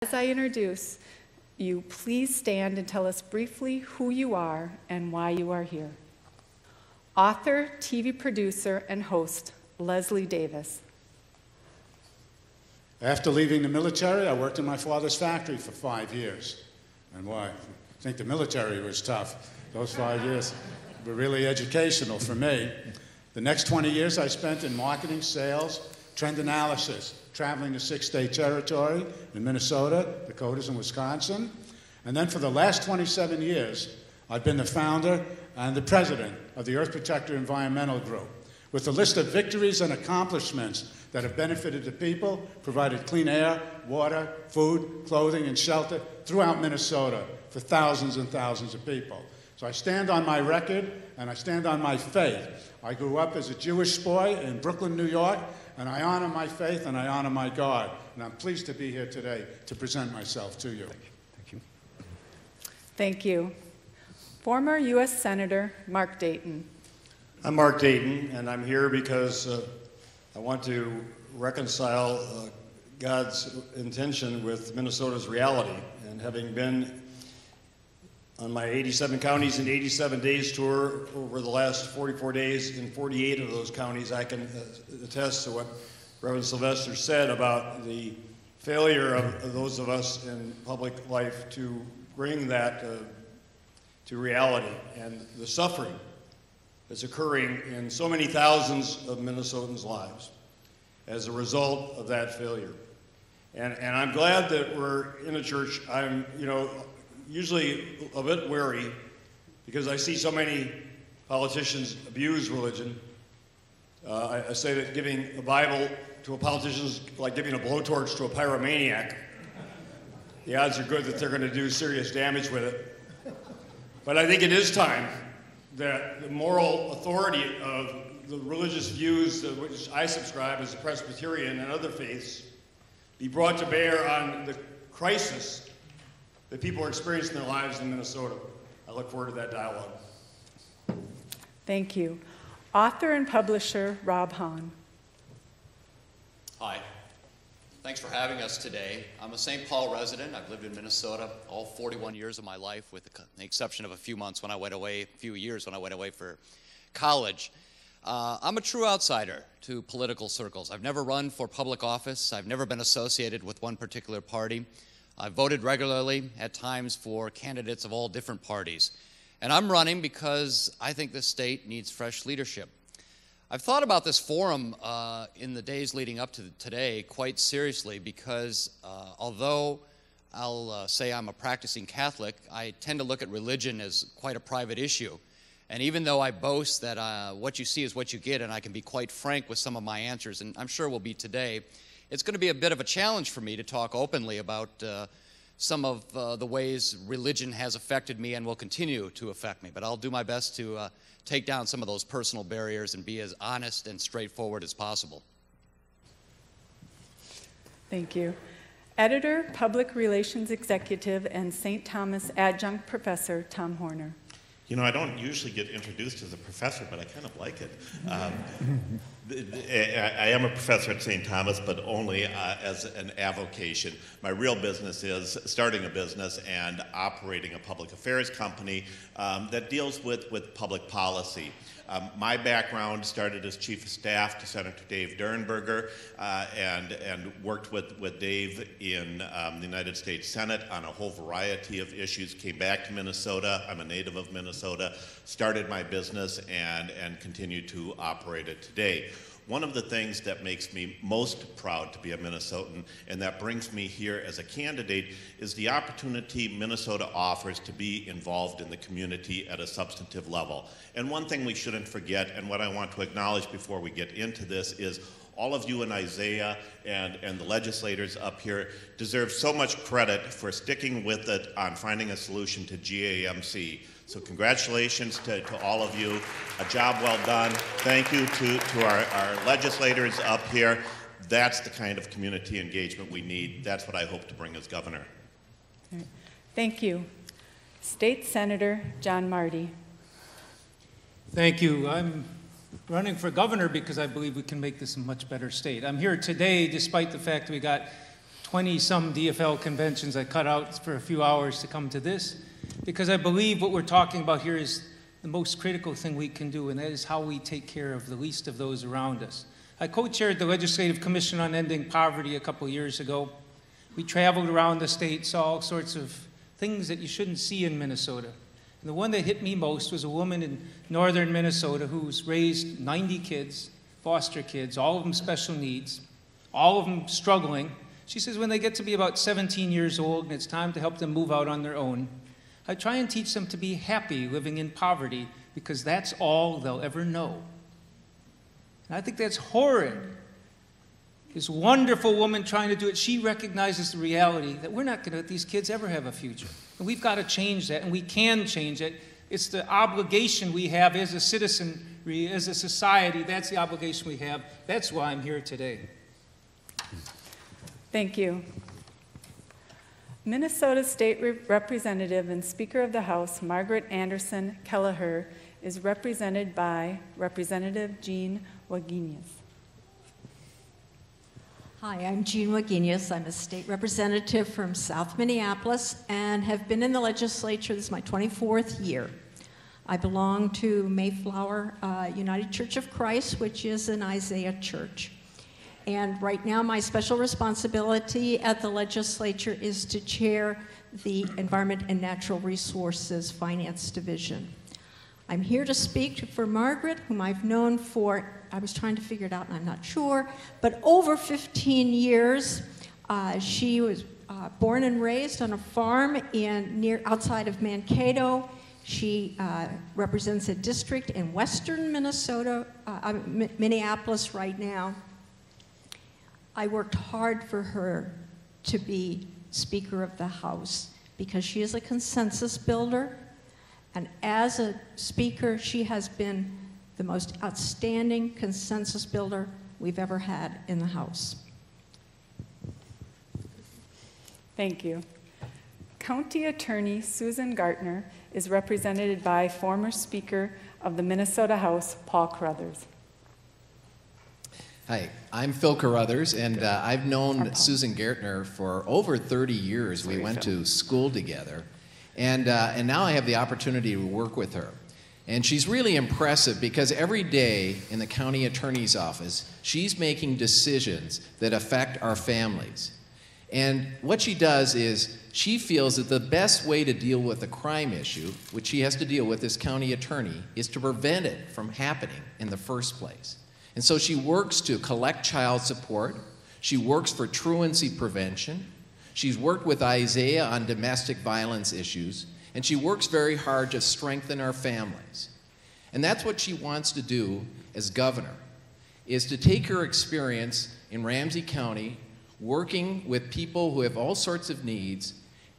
As I introduce you, please stand and tell us briefly who you are and why you are here. Author, TV producer, and host, Leslie Davis. After leaving the military, I worked in my father's factory for 5 years. And why? I think the military was tough. Those 5 years were really educational for me. The next 20 years I spent in marketing, sales, trend analysis, traveling to 6-state territory in Minnesota, Dakotas, and Wisconsin. And then for the last 27 years, I've been the founder and the president of the Earth Protector Environmental Group, with a list of victories and accomplishments that have benefited the people, provided clean air, water, food, clothing, and shelter throughout Minnesota for thousands and thousands of people. So I stand on my record, and I stand on my faith. I grew up as a Jewish boy in Brooklyn, New York, and I honor my faith and I honor my God. And I'm pleased to be here today to present myself to you. Thank you. Thank you. Former U.S. Senator Mark Dayton. I'm Mark Dayton, and I'm here because I want to reconcile God's intention with Minnesota's reality. And having been on my 87 counties and 87 days tour over the last 44 days in 48 of those counties, I can attest to what Reverend Sylvester said about the failure of those of us in public life to bring that to reality, and the suffering that's occurring in so many thousands of Minnesotans' lives as a result of that failure. And I'm glad that we're in a church. I'm, usually a bit wary because I see so many politicians abuse religion. I say that giving the Bible to a politician is like giving a blowtorch to a pyromaniac. The odds are good that they're going to do serious damage with it. But I think it is time that the moral authority of the religious views to which I subscribe as a Presbyterian and other faiths be brought to bear on the crisis that people are experiencing in their lives in Minnesota. I look forward to that dialogue. Thank you. Author and publisher Rob Hahn. Hi. Thanks for having us today. I'm a St. Paul resident. I've lived in Minnesota all 41 years of my life, with the exception of a few years when I went away for college. I'm a true outsider to political circles. I've never run for public office. I've never been associated with one particular party. I've voted regularly, at times, for candidates of all different parties. And I'm running because I think this state needs fresh leadership. I've thought about this forum in the days leading up to today quite seriously because although I'll say I'm a practicing Catholic, I tend to look at religion as quite a private issue. And even though I boast that what you see is what you get, and I can be quite frank with some of my answers, and I'm sure will be today, it's going to be a bit of a challenge for me to talk openly about some of the ways religion has affected me and will continue to affect me. But I'll do my best to take down some of those personal barriers and be as honest and straightforward as possible. Thank you. Editor, Public Relations Executive, and St. Thomas Adjunct Professor Tom Horner. You know, I don't usually get introduced as a professor, but I kind of like it. I am a professor at St. Thomas, but only as an avocation. My real business is starting a business and operating a public affairs company that deals with public policy. My background started as Chief of Staff to Senator Dave Durenberger and worked with Dave in the United States Senate on a whole variety of issues, came back to Minnesota. I'm a native of Minnesota, started my business and continue to operate it today. One of the things that makes me most proud to be a Minnesotan and that brings me here as a candidate is the opportunity Minnesota offers to be involved in the community at a substantive level. And one thing we shouldn't forget, and what I want to acknowledge before we get into this, is all of you in Isaiah and the legislators up here deserve so much credit for sticking with it on finding a solution to GAMC. So congratulations to all of you. A job well done. Thank you to our legislators up here. That's the kind of community engagement we need. That's what I hope to bring as governor. Thank you. State Senator John Marty. Thank you. I'm running for governor because I believe we can make this a much better state. I'm here today despite the fact we got 20-some DFL conventions I cut out for a few hours to come to this, because I believe what we're talking about here is the most critical thing we can do, and that is how we take care of the least of those around us. I co-chaired the Legislative Commission on Ending Poverty a couple years ago. We traveled around the state, saw all sorts of things that you shouldn't see in Minnesota. And the one that hit me most was a woman in northern Minnesota who's raised 90 kids, foster kids, all of them special needs, all of them struggling. She says when they get to be about 17 years old and it's time to help them move out on their own, I try and teach them to be happy living in poverty because that's all they'll ever know. And I think that's horrid. This wonderful woman trying to do it, she recognizes the reality that we're not going to let these kids ever have a future. And we've got to change that, and we can change it. It's the obligation we have as a citizenry, as a society. That's the obligation we have. That's why I'm here today. Thank you. Minnesota State Representative and Speaker of the House, Margaret Anderson Kelleher, is represented by Representative Jean Wagenius. Hi, I'm Jean Wagenius. I'm a state representative from South Minneapolis and have been in the legislature. This is my 24th year. I belong to Mayflower United Church of Christ, which is an Isaiah church. And right now, my special responsibility at the legislature is to chair the Environment and Natural Resources Finance Division. I'm here to speak for Margaret, whom I've known for, I was trying to figure it out and I'm not sure, but over 15 years. She was born and raised on a farm outside of Mankato. She represents a district in western Minnesota, Minneapolis right now. I worked hard for her to be Speaker of the House because she is a consensus builder. And as a speaker, she has been the most outstanding consensus builder we've ever had in the House. Thank you. County Attorney Susan Gartner is represented by former Speaker of the Minnesota House, Paul Carruthers. Hi, I'm Phil Carruthers, and I've known Susan Gartner for over 30 years. We went to school together. And now I have the opportunity to work with her. And she's really impressive because every day in the county attorney's office, she's making decisions that affect our families. And what she does is she feels that the best way to deal with a crime issue, which she has to deal with as county attorney, is to prevent it from happening in the first place. And so she works to collect child support. She works for truancy prevention. She's worked with Isaiah on domestic violence issues, and she works very hard to strengthen our families. And that's what she wants to do as governor, is to take her experience in Ramsey County, working with people who have all sorts of needs,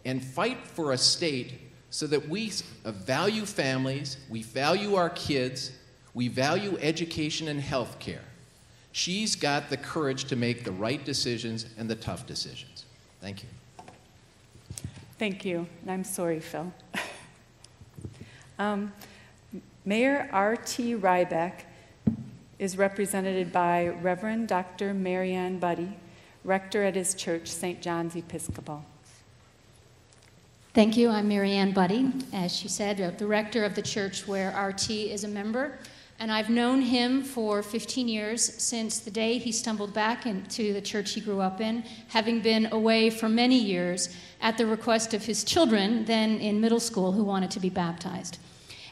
and fight for a state so that we value families, we value our kids, we value education and health care. She's got the courage to make the right decisions and the tough decisions. Thank you. Thank you, and I'm sorry, Phil. Mayor R.T. Ryback is represented by Reverend Dr. Marianne Buddy, rector at his church, St. John's Episcopal. Thank you. I'm Marianne Buddy, as she said, the rector of the church where RT is a member. And I've known him for 15 years, since the day he stumbled back into the church he grew up in, having been away for many years at the request of his children, then in middle school, who wanted to be baptized.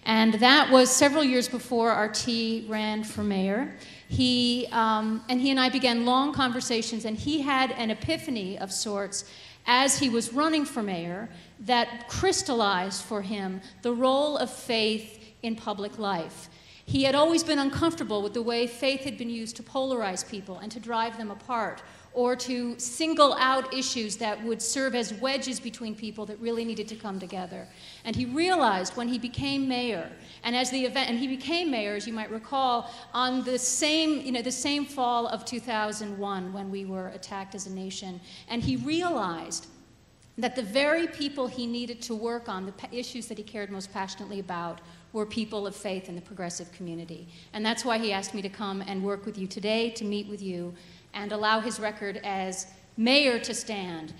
And that was several years before RT ran for mayor. He and I began long conversations, and he had an epiphany of sorts as he was running for mayor that crystallized for him the role of faith in public life. He had always been uncomfortable with the way faith had been used to polarize people and to drive them apart, or to single out issues that would serve as wedges between people that really needed to come together. And he realized when he became mayor, and he became mayor, as you might recall, on the same fall of 2001 when we were attacked as a nation, and he realized that the very people he needed to work on, the issues that he cared most passionately about, were people of faith in the progressive community. And that's why he asked me to come and work with you today, to meet with you, and allow his record as mayor to stand,